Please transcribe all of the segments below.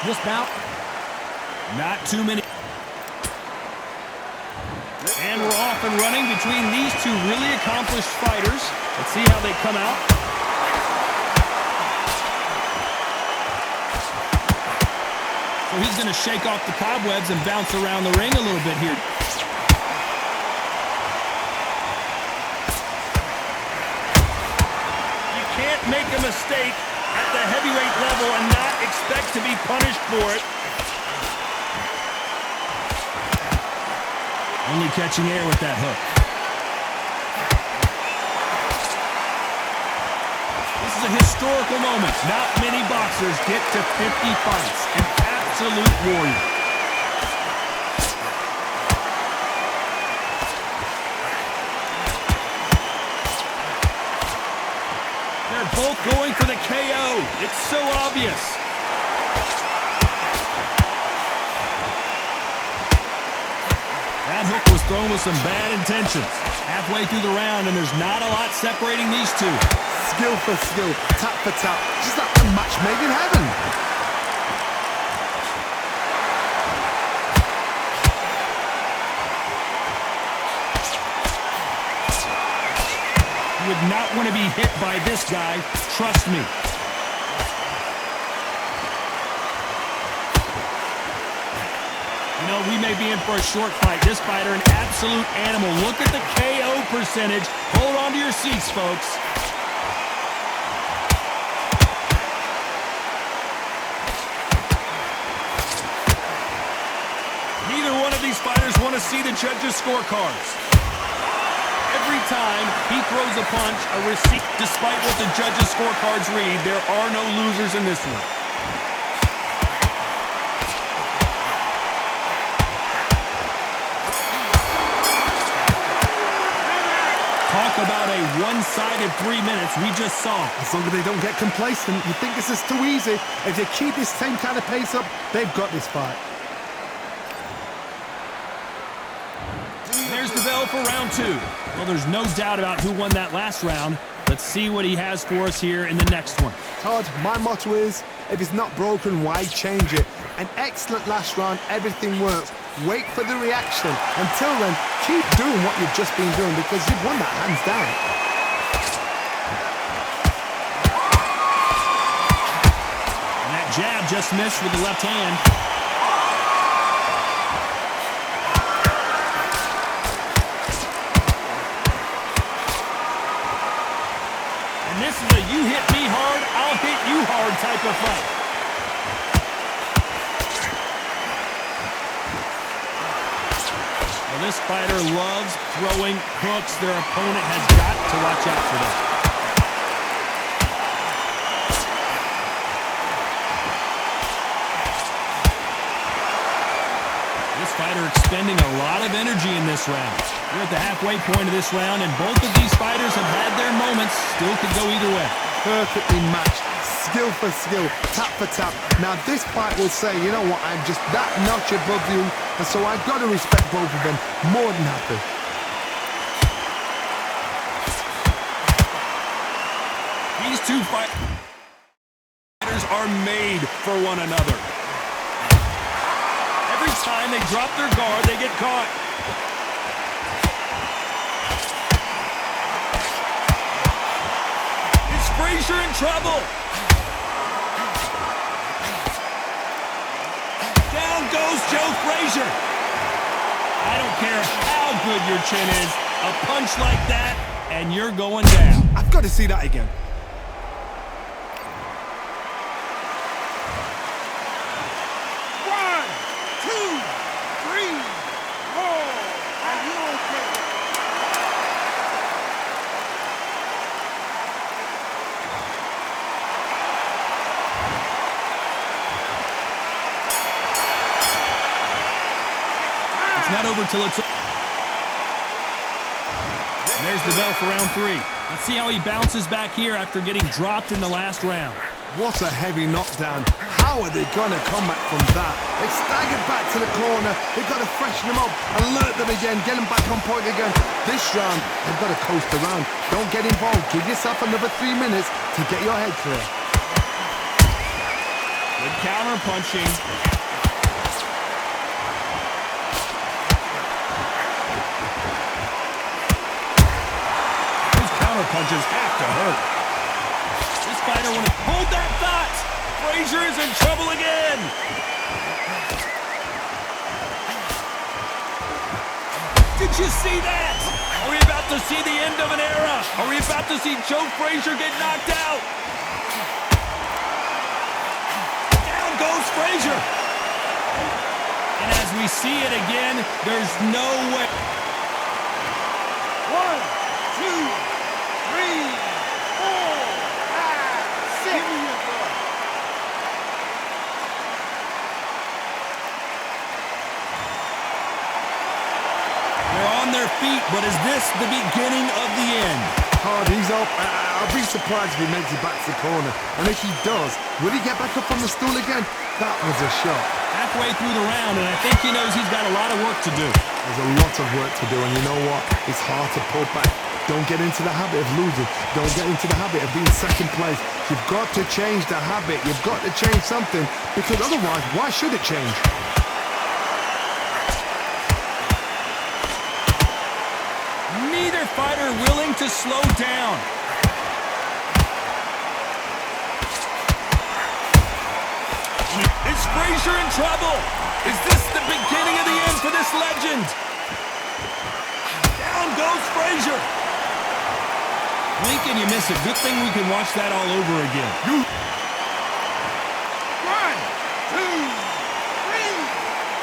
This bout, not too many. And we're off and running between these two really accomplished fighters. Let's see how they come out. So he's going to shake off the cobwebs and bounce around the ring a little bit here. You can't make a mistake at the heavyweight level and not expect to be punished for it. Only catching air with that hook. This is a historical moment. Not many boxers get to 50 fights. An absolute warrior. They're both going for the KO. It's so obvious. That hook was thrown with some bad intentions. Halfway through the round, and there's not a lot separating these two. Skill for skill, tap for tap, just like a match made in heaven. You would not want to be hit by this guy, trust me. You know, we may be in for a short fight. This fighter, an absolute animal. Look at the KO percentage. Hold on to your seats, folks. Neither one of these fighters want to see the judges' scorecards. Every time he throws a punch, a receipt, despite what the judges' scorecards read, there are no losers in this one. Talk about a one-sided 3 minutes we just saw. As long as they don't get complacent, you think this is too easy. If they keep this same kind of pace up, they've got this fight. There's the bell for round two. Well, there's no doubt about who won that last round. Let's see what he has for us here in the next one. Todd, my motto is, if it's not broken, why change it? An excellent last round, everything works. Wait for the reaction. Until then, keep doing what you've just been doing because you've won that hands down. And that jab just missed with the left hand. And this is a you hit me hard, I'll hit you hard type of fight. This fighter loves throwing hooks. Their opponent has got to watch out for that. This fighter expending a lot of energy in this round. We're at the halfway point of this round, and both of these fighters have had their moments. Still could go either way. Perfectly matched. Skill for skill, tap for tap. Now this fight will say, you know what, I'm just that notch above you, and so I've got to respect both of them more than happy. These two fighters are made for one another. Every time they drop their guard, they get caught. Is Frazier in trouble? Goes Joe Frazier. I don't care how good your chin is. A punch like that, and you're going down. I've got to see that again. One, two, three, four. Are you okay? Not over till it's... There's the bell for round three. Let's see how he bounces back here after getting dropped in the last round. What a heavy knockdown. How are they going to come back from that? They staggered back to the corner. They've got to freshen them up, alert them again, get them back on point again. This round, they've got to coast around. Don't get involved. Give yourself another 3 minutes to get your head clear. Good counter punching. Those counter punches have to hurt. This fighter want to hold that thought. Frazier is in trouble again. Did you see that? Are we about to see the end of an era? Are we about to see Joe Frazier get knocked out? Down goes Frazier. And as we see it again, there's no way. 1, 2, 3, 4, 5, 6. Give me your blood. They're on their feet, but is this the beginning of the end? Hard, he's up. I'll be surprised if he makes it back to the corner. And if he does, will he get back up on the stool again? That was a shot. Halfway through the round, and I think he knows he's got a lot of work to do. There's a lot of work to do, and you know what? It's hard to pull back. Don't get into the habit of losing. Don't get into the habit of being second place. You've got to change the habit. You've got to change something, because otherwise, why should it change? Neither fighter willing to slow down. Is Frazier in trouble? Is this the beginning of the end for this legend? Down goes Frazier. Blink and you miss it. Good thing we can watch that all over again. 1, 2, 3,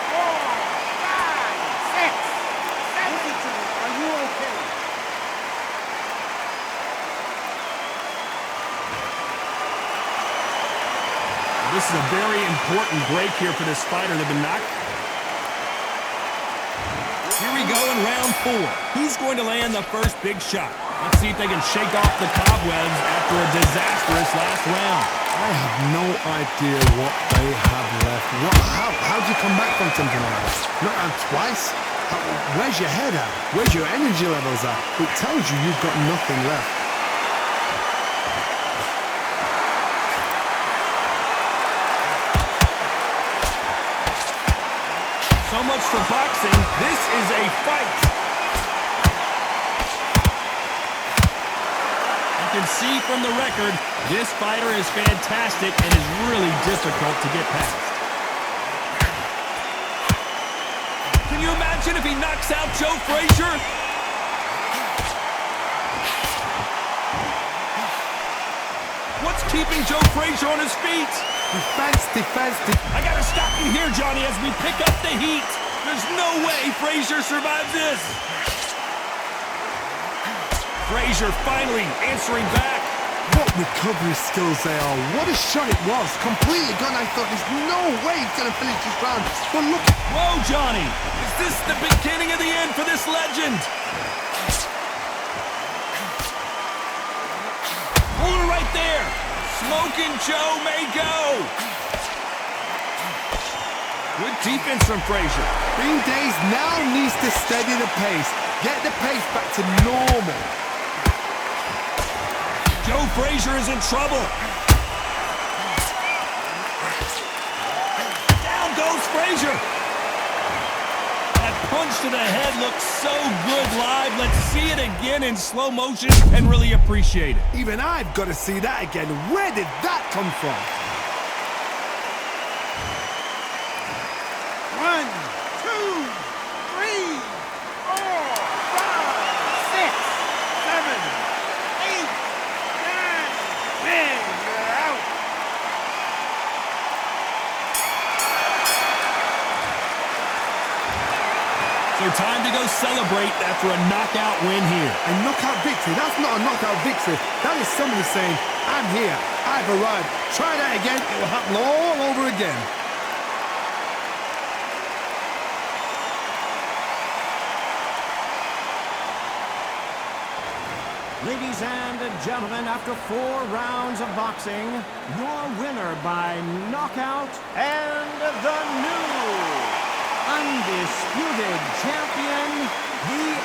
4, 5, 6. Listen to me. Are you okay? This is a very important break here for this fighter. They've been knocked. Here we go in round 4. Who's going to land the first big shot? Let's see if they can shake off the cobwebs after a disastrous last round. I have no idea what they have left. How'd you come back from something like this? Not out twice? Where's your head at? Where's your energy levels at? It tells you you've got nothing left. So much for boxing. This is a fight. You can see from the record, this fighter is fantastic and is really difficult to get past. Can you imagine if he knocks out Joe Frazier? What's keeping Joe Frazier on his feet? Defense. I gotta stop you here, Johnny, as we pick up the heat. There's no way Frazier survives this. Frazier finally answering back. What recovery skills they are. What a shot it was. Completely gone. I thought there's no way he's going to finish this round. But look. Whoa, Johnny. Is this the beginning of the end for this legend? Hold it right there. Smoking Joe may go. Good defense from Frazier. Bean Days now needs to steady the pace. Get the pace back to normal. Joe Frazier is in trouble. Down goes Frazier. That punch to the head looks so good live. Let's see it again in slow motion and really appreciate it. Even I've got to see that again. Where did that come from? 1, 2, 3, 4, 5, 6, 7, 8, 9, 10. You're out. So time to go celebrate after a knockout win here. A knockout victory? That's not a knockout victory. That is somebody saying, I'm here, I've arrived. Try that again, it will happen all over again. Ladies and gentlemen, after 4 rounds of boxing, your winner by knockout and the new Undisputed Champion, the